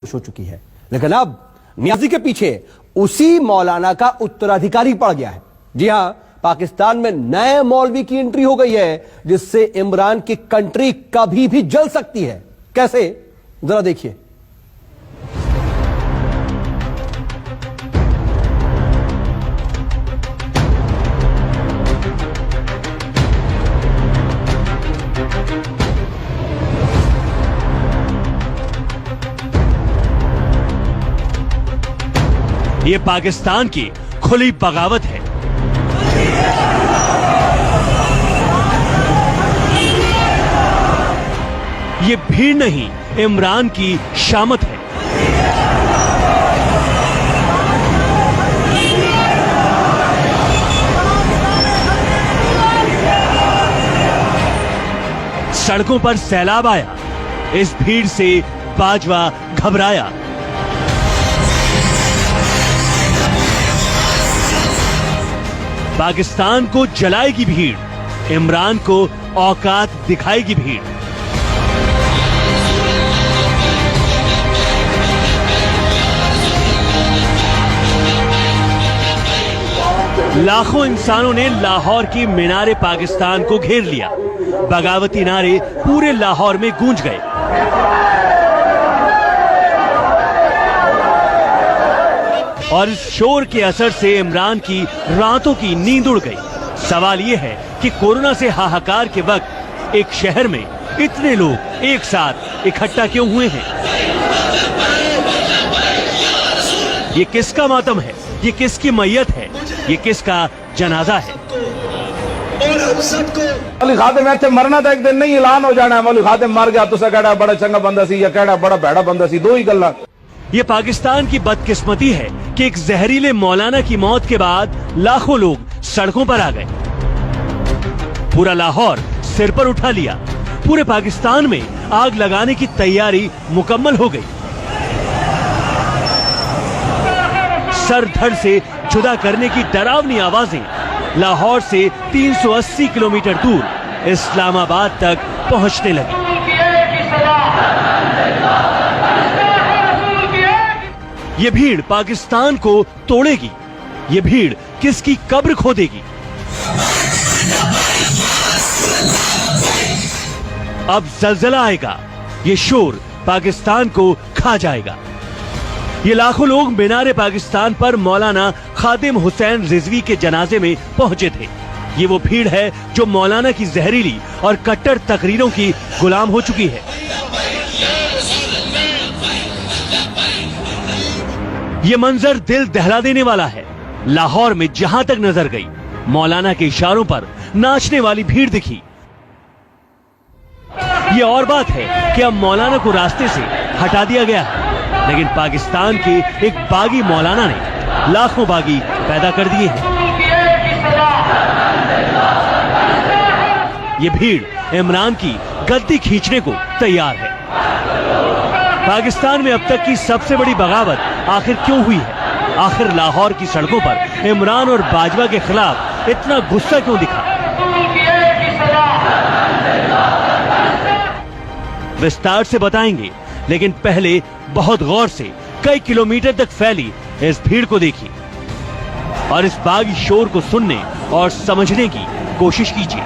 हो चुकी है। लेकिन अब नियाजी के पीछे उसी मौलाना का उत्तराधिकारी पड़ गया है। जी हां, पाकिस्तान में नए मौलवी की एंट्री हो गई है, जिससे इमरान की कंट्री कभी भी जल सकती है। कैसे, जरा देखिए। ये पाकिस्तान की खुली बगावत है। ये भीड़ नहीं, इमरान की शामत है। सड़कों पर सैलाब आया। इस भीड़ से बाजवा घबराया। पाकिस्तान को जलाएगी भीड़, इमरान को औकात दिखाएगी भीड़। लाखों इंसानों ने लाहौर की मीनारे पाकिस्तान को घेर लिया। बगावती नारे पूरे लाहौर में गूंज गए। और इस शोर के असर से इमरान की रातों की नींद उड़ गई। सवाल यह है कि कोरोना से हाहाकार के वक्त एक शहर में इतने लोग एक साथ इकट्ठा क्यों हुए हैं? ये किसका मातम है? ये किसकी मैयत है? ये किसका जनाजा है? मौलवी खादिम इत्थे मरना तो एक दिन नहीं, ऐलान हो जाना है मौलवी खादिम मर गया, तुसा कहड़ा बड़ा चंगा बंदा सी या कहड़ा बड़ा भैड़ा बंदा सी, दो ही गल्लां। ये पाकिस्तान की बदकिस्मती है कि एक जहरीले मौलाना की मौत के बाद लाखों लोग सड़कों पर आ गए। पूरा लाहौर सिर पर उठा लिया। पूरे पाकिस्तान में आग लगाने की तैयारी मुकम्मल हो गई। सर धड़ से जुदा करने की डरावनी आवाजें लाहौर से 380 किलोमीटर दूर इस्लामाबाद तक पहुंचने लगी। ये भीड़ पाकिस्तान को तोड़ेगी। ये भीड़ किसकी कब्र खोदेगी? अब जलजला आएगा। ये शोर पाकिस्तान को खा जाएगा। ये लाखों लोग मीनारे पाकिस्तान पर मौलाना खादिम हुसैन रिजवी के जनाजे में पहुंचे थे। ये वो भीड़ है जो मौलाना की जहरीली और कट्टर तकरीरों की गुलाम हो चुकी है। ये मंजर दिल दहला देने वाला है। लाहौर में जहां तक नजर गई, मौलाना के इशारों पर नाचने वाली भीड़ दिखी। ये और बात है कि अब मौलाना को रास्ते से हटा दिया गया है, लेकिन पाकिस्तान के एक बागी मौलाना ने लाखों बागी पैदा कर दिए हैं। ये भीड़ इमरान की गद्दी खींचने को तैयार है। पाकिस्तान में अब तक की सबसे बड़ी बगावत आखिर क्यों हुई है? आखिर लाहौर की सड़कों पर इमरान और बाजवा के खिलाफ इतना गुस्सा क्यों दिखा? विस्तार से बताएंगे, लेकिन पहले बहुत गौर से कई किलोमीटर तक फैली इस भीड़ को देखिए और इस बागी शोर को सुनने और समझने की कोशिश कीजिए।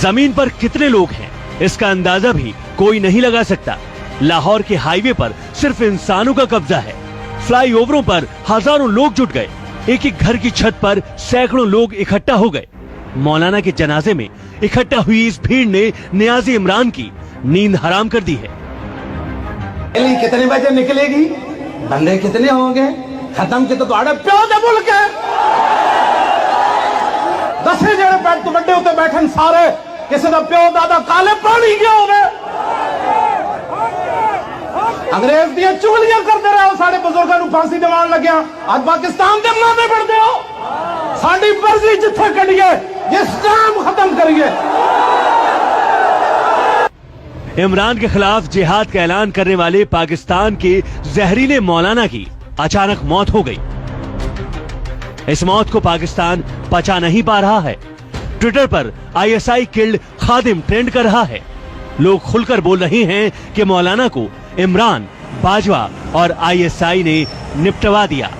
जमीन पर कितने लोग हैं, इसका अंदाजा भी कोई नहीं लगा सकता। लाहौर के हाईवे पर सिर्फ इंसानों का कब्जा है। फ्लाईओवरों पर हजारों लोग जुट गए। एक एक घर की छत पर सैकड़ों लोग इकट्ठा हो गए। मौलाना के जनाजे में इकट्ठा हुई इस भीड़ ने नियाज़ी इमरान की नींद हराम कर दी है। कितने बजे निकलेगी? बंदे कितने होंगे? खत्म के तो प्यो दे मुल्क है। 10 जने बैठ तो बड़े होते बैठन सारे, किसी का प्यो दादा काले पानी गया होवे। अंग्रेज दियां चुगलियां करते रहे हो, साढ़े बुजुर्गों को फांसी दिवान लग्या। आज पाकिस्तान के मनाते पड़ते हो। साड़ी मर्जी जिथे करिए, जिस काम खत्म करिए। इमरान के खिलाफ जिहाद का ऐलान करने वाले पाकिस्तान के जहरीले मौलाना की अचानक मौत हो गई। इस मौत को पाकिस्तान पचा नहीं पा रहा है। ट्विटर पर आईएसआई किल्ड खादिम ट्रेंड कर रहा है। लोग खुलकर बोल रहे हैं कि मौलाना को इमरान, बाजवा और ISI ने निपटवा दिया।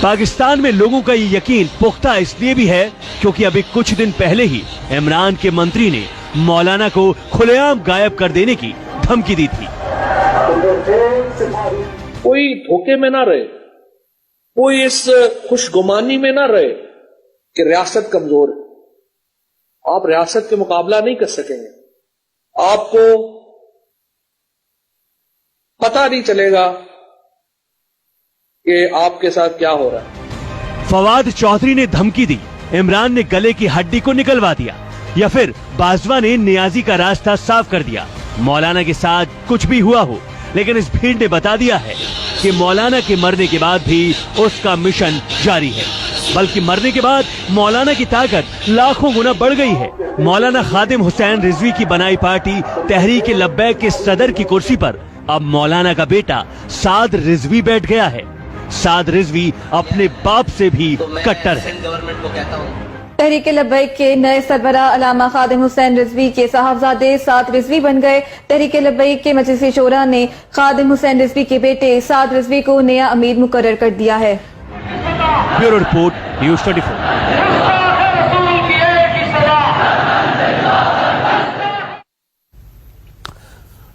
पाकिस्तान में लोगों का ये यकीन पुख्ता इसलिए भी है क्योंकि अभी कुछ दिन पहले ही इमरान के मंत्री ने मौलाना को खुलेआम गायब कर देने की धमकी दी थी। कोई धोखे में ना रहे, कोई इस खुशगुमानी में ना रहे कि रियासत कमजोर है। आप रियासत के मुकाबला नहीं कर सकेंगे, आपको पता नहीं चलेगा कि आपके साथ क्या हो रहा है। फवाद चौधरी ने धमकी दी, इमरान ने गले की हड्डी को निकलवा दिया, या फिर बाजवा ने नियाजी का रास्ता साफ कर दिया। मौलाना के साथ कुछ भी हुआ हो, लेकिन इस भीड़ ने बता दिया है कि मौलाना के मरने के बाद भी उसका मिशन जारी है, बल्कि मरने के बाद मौलाना की ताकत लाखों गुना बढ़ गई है। मौलाना खादिम हुसैन रिजवी की बनाई पार्टी तहरीक लब्बैक के सदर की कुर्सी पर अब मौलाना का बेटा साद रिजवी बैठ गया है। साद रिजवी अपने बाप से भी कट्टर है। तहरीक लब्बैक के नए सरबराह अल्लामा खादिम हुसैन रिजवी के साहबजादे साद रिजवी बन गए। तहरीक लब्बैक के मजलिस शोरा ने खादिम हुसैन रिजवी के बेटे साद रिजवी को नया अमीर मुकर्रर कर दिया है। Bureau report, news 24।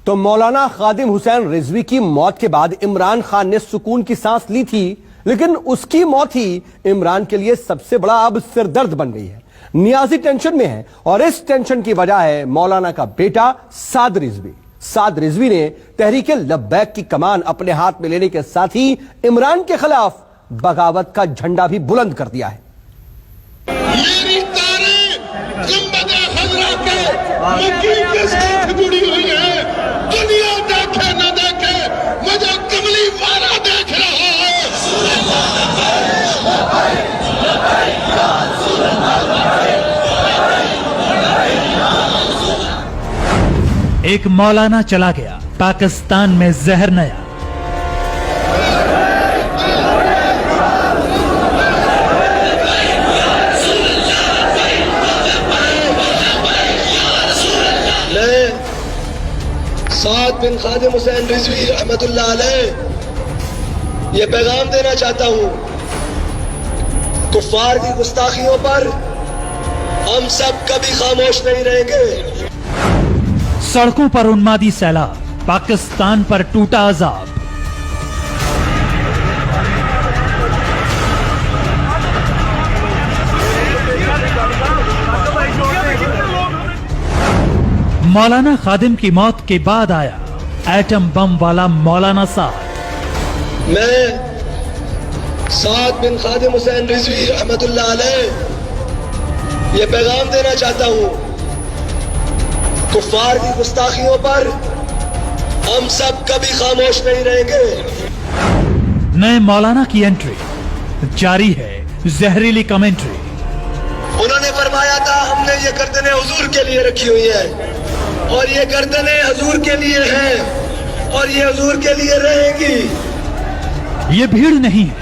तो मौलाना खादिम हुसैन रिजवी की मौत के बाद इमरान खान ने सुकून की सांस ली थी, लेकिन उसकी मौत ही इमरान के लिए सबसे बड़ा अब सिरदर्द बन गई है। नियाजी टेंशन में है और इस टेंशन की वजह है मौलाना का बेटा साद रिजवी। साद रिजवी ने तहरीक लब्बैक की कमान अपने हाथ में लेने के साथ ही इमरान के खिलाफ बगावत का झंडा भी बुलंद कर दिया है। मेरी तारीफ गुंबद खज़रा के मकीन के साथ जुड़ी हुई है। दुनिया देखे न देखे, मुझे कमली वाला देख रहा है। एक मौलाना चला गया, पाकिस्तान में जहर नया। साद बिन खादिम हुसैन रिजवी रहमतुल्लाह अलैह ये पैगाम देना चाहता हूं, कुफ्फार की गुस्ताखियों पर हम सब कभी खामोश नहीं रहेंगे। सड़कों पर उन्मादी सैलाब, पाकिस्तान पर टूटा अजाब। मौलाना खादिम की मौत के बाद आया एटम बम वाला मौलाना साद। मैं साद बिन खादिम हुसैन रिजवी रहमतुल्लाह अलैह ये पैगाम देना चाहता हूं, कुफ्फार की गुस्ताखियों पर हम सब कभी खामोश नहीं रहेंगे। नए मौलाना की एंट्री, जारी है जहरीली कमेंट्री। उन्होंने फरमाया था हमने ये गर्दनें हुजूर के लिए रखी हुई है और ये गर्दनें हुजूर के लिए हैं और ये हुजूर के लिए रहेगी। ये भीड़ नहीं है,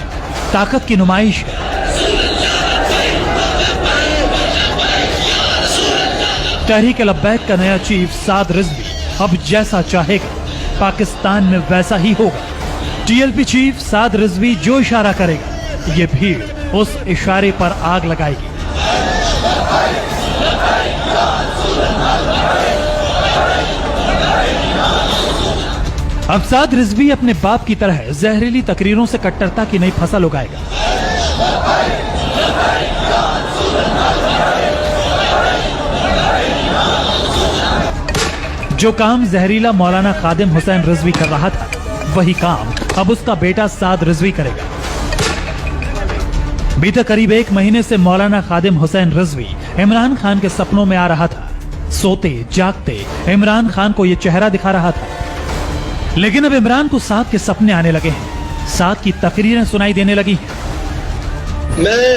ताकत की नुमाइश है। तहरीक लब्बैक का नया चीफ साद रिजवी अब जैसा चाहेगा पाकिस्तान में वैसा ही होगा। TLP चीफ साद रिजवी जो इशारा करेगा, ये भीड़ उस इशारे पर आग लगाएगी। अब साद रिजवी अपने बाप की तरह जहरीली तकरीरों से कट्टरता की नई फसल उगाएगा। जो काम जहरीला मौलाना खादिम हुसैन रिजवी कर रहा था, वही काम अब उसका बेटा साद रिजवी करेगा। बीते करीब 1 महीने से मौलाना खादिम हुसैन रिजवी इमरान खान के सपनों में आ रहा था। सोते जागते इमरान खान को यह चेहरा दिखा रहा था, लेकिन अब इमरान को साद के सपने आने लगे हैं, साद की तकरीरें सुनाई देने लगी हैं। मैं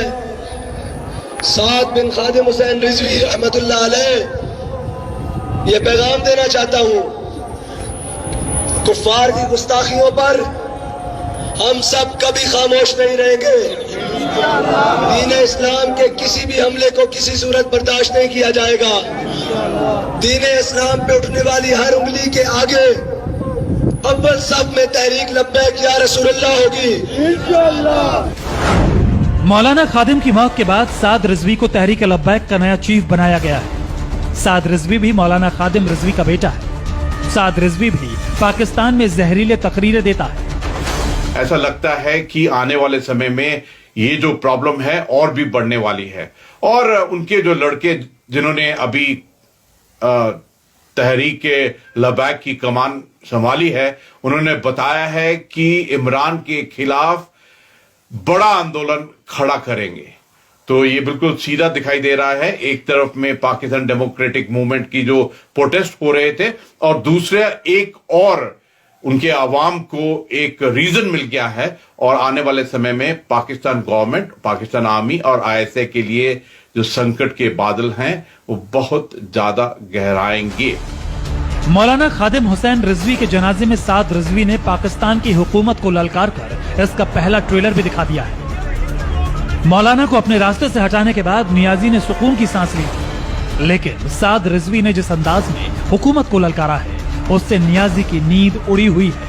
साद बिन खादिम हुसैन रिजवी रहमतुल्लाह अलैह ये पैगाम देना चाहता हूं, कुफ्फार की गुस्ताखियों पर हम सब कभी खामोश नहीं रहेंगे। दीन इस्लाम के किसी भी हमले को किसी सूरत बर्दाश्त नहीं किया जाएगा। दीन इस्लाम पे उठने वाली हर उंगली के आगे अव्वल सब में तहरीक लब्बैक या रसूलुल्लाह होगी इंशाअल्लाह। मौलाना खादिम की मौत के बाद साद रिजवी को तहरीक लब्बैक का नया चीफ बनाया गया है। साद रिजवी भी मौलाना खादिम रिजवी का बेटा है। साद रिजवी भी पाकिस्तान में जहरीले तकरीरें देता है। ऐसा लगता है कि आने वाले समय में ये जो प्रॉब्लम है और भी बढ़ने वाली है। और उनके जो लड़के जिन्होंने अभी तहरीक लब्बैक की कमान संभाली है, उन्होंने बताया है कि इमरान के खिलाफ बड़ा आंदोलन खड़ा करेंगे। तो ये बिल्कुल सीधा दिखाई दे रहा है। एक तरफ में पाकिस्तान डेमोक्रेटिक मूवमेंट की जो प्रोटेस्ट हो रहे थे और दूसरे एक और उनके आवाम को एक रीजन मिल गया है और आने वाले समय में पाकिस्तान गवर्नमेंट, पाकिस्तान आर्मी और आईएसआई के लिए जो संकट के बादल हैं वो बहुत ज्यादा गहराएंगे। मौलाना खादिम हुसैन रिजवी के जनाजे में साद रिजवी ने पाकिस्तान की हुकूमत को ललकार कर इसका पहला ट्रेलर भी दिखा दिया है। मौलाना को अपने रास्ते से हटाने के बाद नियाजी ने सुकून की सांस ली थी, लेकिन साद रिजवी ने जिस अंदाज में हुकूमत को ललकारा है उससे नियाजी की नींद उड़ी हुई है।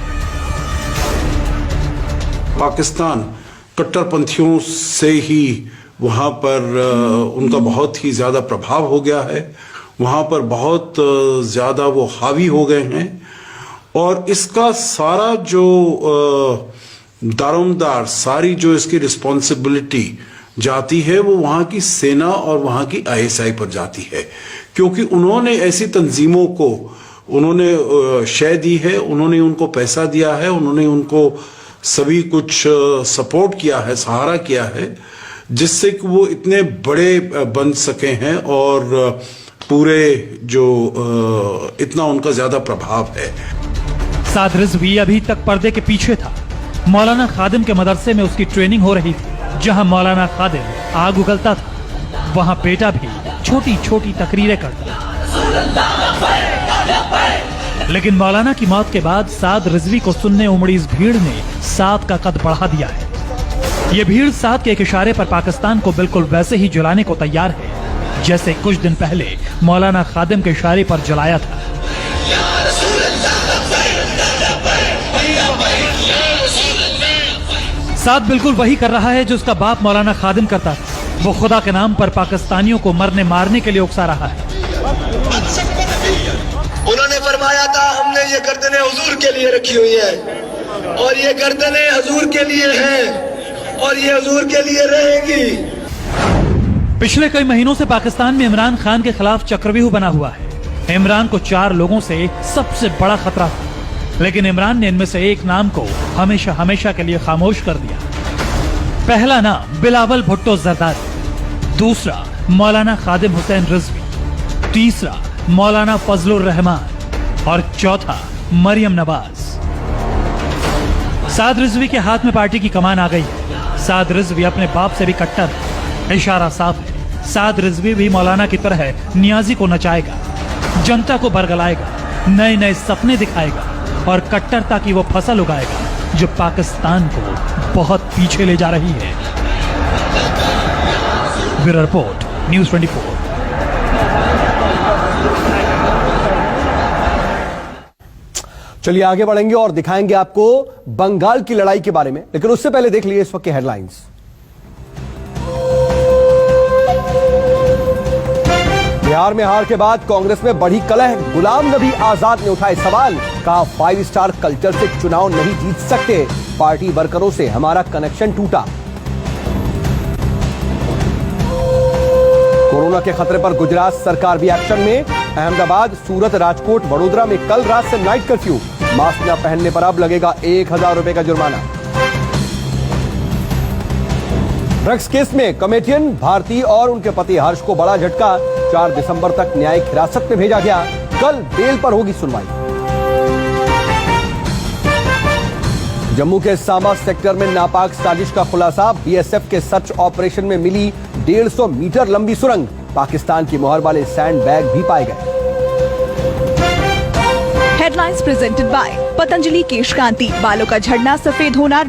पाकिस्तान कट्टरपंथियों से ही वहां पर उनका बहुत ही ज्यादा प्रभाव हो गया है। वहां पर बहुत ज्यादा वो हावी हो गए हैं और इसका सारा जो दारोमदार, सारी जो इसकी रिस्पॉन्सिबिलिटी जाती है वो वहां की सेना और वहां की आईएसआई पर जाती है, क्योंकि उन्होंने ऐसी तंजीमों को उन्होंने शय दी है, उन्होंने उनको पैसा दिया है, उन्होंने उनको सभी कुछ सपोर्ट किया है, सहारा किया है, जिससे कि वो इतने बड़े बन सके हैं और पूरे जो इतना उनका ज्यादा प्रभाव है। साद रिजवी अभी तक पर्दे के पीछे था। मौलाना खादिम के मदरसे में उसकी ट्रेनिंग हो रही थी। जहां मौलाना खादिम आग उगलता था, वहां बेटा भी छोटी छोटी तकरीरें करता। लेकिन मौलाना की मौत के बाद साद रिजवी को सुनने उमड़ी इस भीड़ ने साद का कद बढ़ा दिया है। ये भीड़ साद के एक इशारे पर पाकिस्तान को बिल्कुल वैसे ही जलाने को तैयार है जैसे कुछ दिन पहले मौलाना खादिम के इशारे पर जलाया था। साद बिल्कुल वही कर रहा है जो उसका बाप मौलाना खादिम करता था। वो खुदा के नाम पर पाकिस्तानियों को मरने मारने के लिए उकसा रहा है। उन्होंने फरमाया था हमने ये गर्दनें हुजूर के लिए रखी हुई है और ये गर्दनें हुजूर के लिए हैं और ये हुजूर के लिए रहेंगी। पिछले कई महीनों से पाकिस्तान में इमरान खान के खिलाफ चक्रव्यूह बना हुआ है। इमरान को 4 लोगों से सबसे बड़ा खतरा था, लेकिन इमरान ने इनमें से एक नाम को हमेशा हमेशा के लिए खामोश कर दिया। पहला नाम बिलावल भुट्टो जरदारी, दूसरा मौलाना खादिम हुसैन रिजवी, तीसरा मौलाना फजलुर रहमान और चौथा मरियम नवाज। साद रिजवी के हाथ में पार्टी की कमान आ गई है। साद रिजवी अपने बाप से भी कट्टर है। इशारा साफ है, साद रिजवी भी मौलाना की तरह नियाजी को नचाएगा, जनता को बरगलाएगा, नए नए सपने दिखाएगा और कट्टरता की वो फसल उगाएगा जो पाकिस्तान को बहुत पीछे ले जा रही है। Bureau report, news 24। चलिए आगे बढ़ेंगे और दिखाएंगे आपको बंगाल की लड़ाई के बारे में, लेकिन उससे पहले देख लीजिए इस वक्त की हेडलाइंस। बिहार में हार के बाद कांग्रेस में बढ़ी कलह। गुलाम नबी आजाद ने उठाए सवाल, कहा 5 स्टार कल्चर से चुनाव नहीं जीत सकते, पार्टी वर्करों से हमारा कनेक्शन टूटा। कोरोना के खतरे पर गुजरात सरकार भी एक्शन में। अहमदाबाद, सूरत, राजकोट, वडोदरा में कल रात से नाइट कर्फ्यू। मास्क न पहनने पर अब लगेगा 1000 रुपए का जुर्माना। ड्रग्स केस में कॉमेडियन भारती और उनके पति हर्ष को बड़ा झटका। 4 दिसंबर तक न्यायिक हिरासत में भेजा गया, कल बेल पर होगी सुनवाई। जम्मू के सांबा सेक्टर में नापाक साजिश का खुलासा। बीएसएफ के सर्च ऑपरेशन में मिली 150 मीटर लंबी सुरंग। पाकिस्तान की मोहर वाले सैंड बैग भी पाए गए। हेडलाइंस प्रेजेंटेड बाय पतंजलि केश कांति। बालों का झड़ना, सफेद होना,